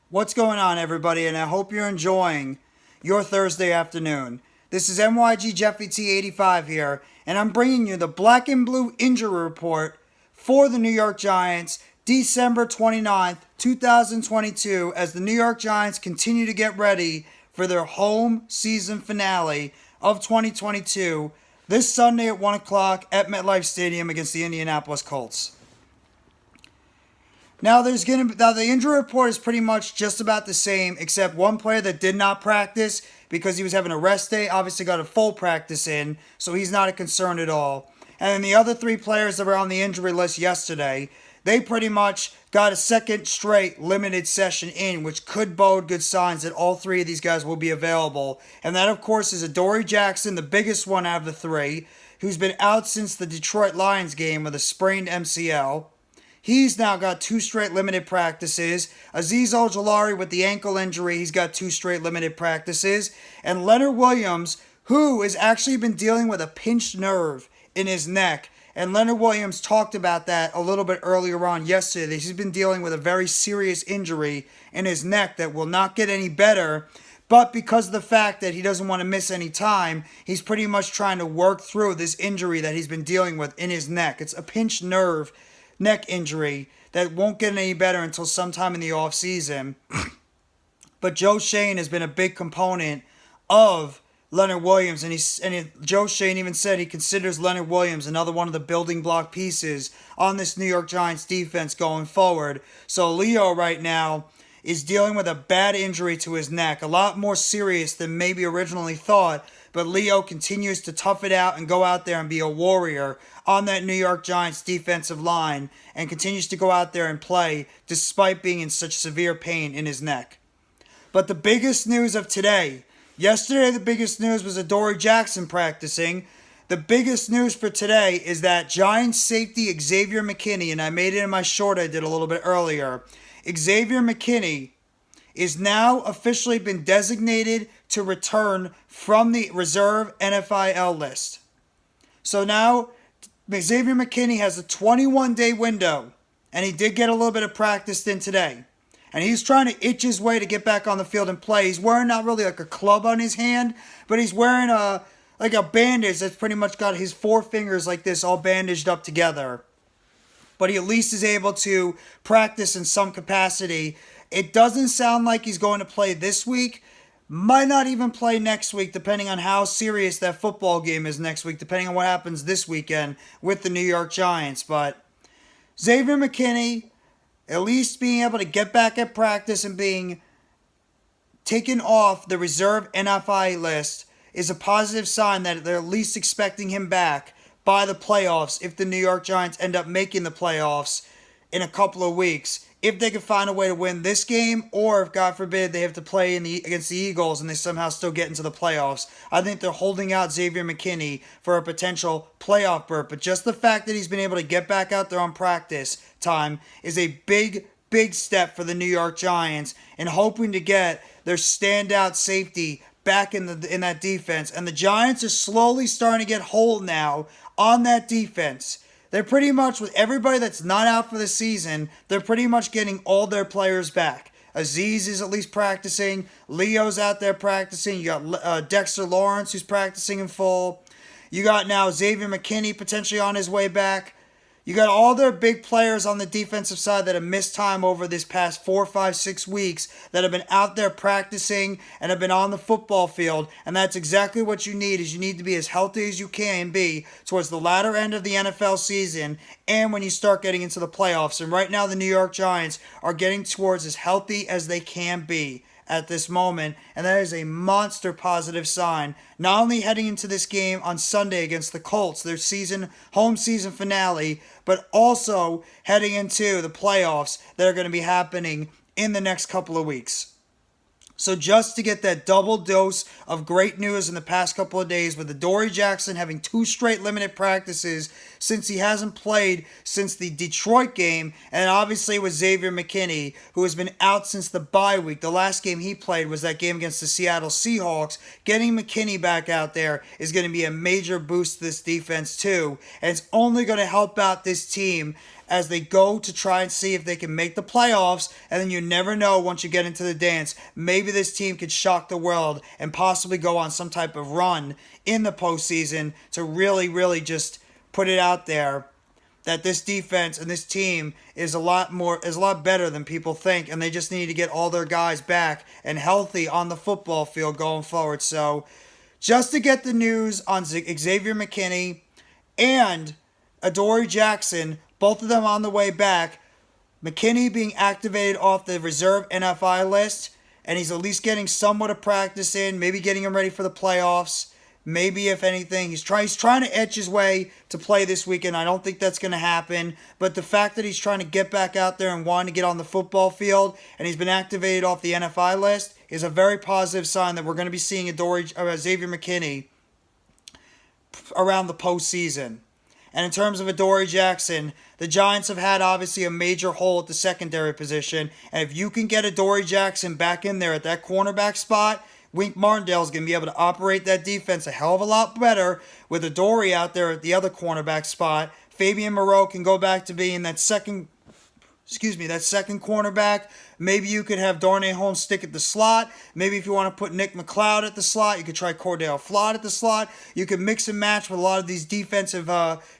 What's going on, everybody? And I hope you're enjoying your Thursday afternoon. This is NYG Jeffy T85 here, and I'm bringing you the Black and Blue Injury Report for the New York Giants, December 29th, 2022, as the New York Giants continue to get ready for their home season finale of 2022 this Sunday at 1 o'clock at MetLifeStadium against the Indianapolis Colts. Now the injury report is pretty much just about the same, except one player that did not practice because he was having a rest day obviously got a full practice in, so he's not a concern at all. And then the other three players that were on the injury list yesterday, they pretty much got a second straight limited session in, which could bode good signs that all three of these guys will be available. And that, of course, is Adoree Jackson, the biggest one out of the three, who's been out since the Detroit Lions game with a sprained MCL. He's now got two straight limited practices. Azeez Ojulari with the ankle injury, he's got two straight limited practices. And Leonard Williams, who has actually been dealing with a pinched nerve in his neck. And Leonard Williams talked about that a little bit earlier on yesterday. He's been dealing with a very serious injury in his neck that will not get any better. But because of the fact that he doesn't want to miss any time, he's pretty much trying to work through this injury that he's been dealing with in his neck. It's a pinched nerve neck injury that won't get any better until sometime in the offseason. But Joe Schoen has been a big component of Leonard Williams, and Joe Schoen even said he considers Leonard Williams another one of the building block pieces on this New York Giants defense going forward. So Leo right now is dealing with a bad injury to his neck, a lot more serious than maybe originally thought, but Leo continues to tough it out and go out there and be a warrior on that New York Giants defensive line and continues to go out there and play despite being in such severe pain in his neck. But the biggest news of today, yesterday the biggest news was Adoree Jackson practicing. The biggest news for today is that Giants safety Xavier McKinney, and I made it in my short I did a little bit earlier, Xavier McKinney is now officially been designated to return from the reserve NFL list. So now Xavier McKinney has a 21-day window, and he did get a little bit of practice in today. And he's trying to itch his way to get back on the field and play. He's wearing not really like a club on his hand, but he's wearing a bandage that's pretty much got his four fingers like this all bandaged up together. But he at least is able to practice in some capacity. It doesn't sound like he's going to play this week. Might not even play next week, depending on how serious that football game is next week, depending on what happens this weekend with the New York Giants. But Xavier McKinney, at least being able to get back at practice and being taken off the reserve NFL list is a positive sign that they're at least expecting him back by the playoffs if the New York Giants end up making the playoffs in a couple of weeks. If they can find a way to win this game, or if, God forbid, they have to play against the Eagles and they somehow still get into the playoffs, I think they're holding out Xavier McKinney for a potential playoff berth. But just the fact that he's been able to get back out there on practice time is a big, big step for the New York Giants, and hoping to get their standout safety back in that defense. And the Giants are slowly starting to get hold now on that defense. They're pretty much, with everybody that's not out for the season, they're pretty much getting all their players back. Azeez is at least practicing. Leo's out there practicing. You got Dexter Lawrence who's practicing in full. You got now Xavier McKinney potentially on his way back. You got all their big players on the defensive side that have missed time over this past 4, 5, 6 weeks that have been out there practicing and have been on the football field. And that's exactly what you need, is you need to be as healthy as you can be towards the latter end of the NFL season and when you start getting into the playoffs. And right now the New York Giants are getting towards as healthy as they can be at this moment, and that is a monster positive sign, not only heading into this game on Sunday against the Colts, their home season finale, but also heading into the playoffs that are going to be happening in the next couple of weeks. So just to get that double dose of great news in the past couple of days, with Adoree Jackson having two straight limited practices since he hasn't played since the Detroit game, and obviously with Xavier McKinney, who has been out since the bye week. The last game he played was that game against the Seattle Seahawks. Getting McKinney back out there is going to be a major boost to this defense too, and it's only going to help out this team as they go to try and see if they can make the playoffs. And then you never know once you get into the dance. Maybe this team could shock the world and possibly go on some type of run in the postseason to really, really just put it out there that this defense and this team is a lot better than people think, and they just need to get all their guys back and healthy on the football field going forward. So, just to get the news on Xavier McKinney and Adoree Jackson, both of them on the way back. McKinney being activated off the reserve NFI list, and he's at least getting somewhat of practice in, maybe getting him ready for the playoffs. Maybe, if anything, he's trying to edge his way to play this weekend. I don't think that's going to happen. But the fact that he's trying to get back out there and wanting to get on the football field, and he's been activated off the NFI list, is a very positive sign that we're going to be seeing Xavier McKinney around the postseason. And in terms of Adoree Jackson, the Giants have had obviously a major hole at the secondary position. And if you can get Adoree Jackson back in there at that cornerback spot, Wink Martindale is going to be able to operate that defense a hell of a lot better with Adoree out there at the other cornerback spot. Fabian Moreau can go back to being that second cornerback. Maybe you could have Darnay Holmes stick at the slot. Maybe if you want to put Nick McLeod at the slot, you could try Cordell Flott at the slot. You could mix and match with a lot of these defensive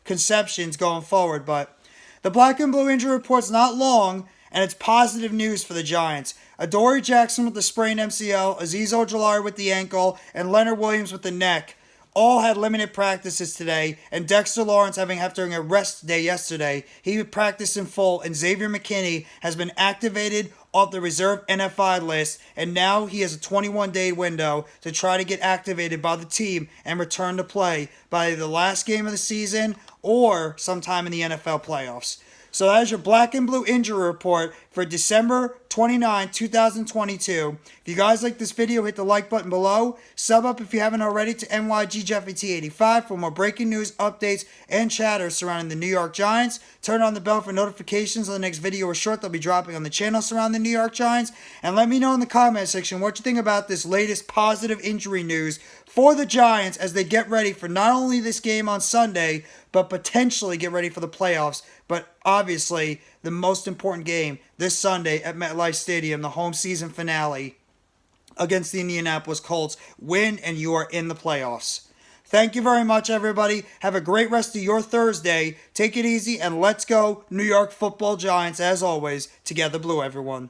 conceptions going forward. But the Black and Blue injury report's not long, and it's positive news for the Giants. Adoree Jackson with the sprained MCL, Azeez Ojulari with the ankle, and Leonard Williams with the neck all had limited practices today, and Dexter Lawrence having a rest day yesterday. He practiced in full, and Xavier McKinney has been activated off the reserve NFI list, and now he has a 21-day window to try to get activated by the team and return to play by the last game of the season or sometime in the NFL playoffs. So that is your Black and Blue injury report for December 29, 2022. If you guys like this video, hit the like button below. Sub up if you haven't already to NYGJeffyT85 for more breaking news, updates, and chatter surrounding the New York Giants. Turn on the bell for notifications on the next video or short they'll be dropping on the channel surrounding the New York Giants. And let me know in the comment section what you think about this latest positive injury news for the Giants as they get ready for not only this game on Sunday, but potentially get ready for the playoffs. But obviously, the most important game this Sunday at MetLifeStadium, the home season finale against the Indianapolis Colts. Win and you are in the playoffs. Thank you very much, everybody. Have a great rest of your Thursday. Take it easy, and let's go New York Football Giants, as always. Together Blue, everyone.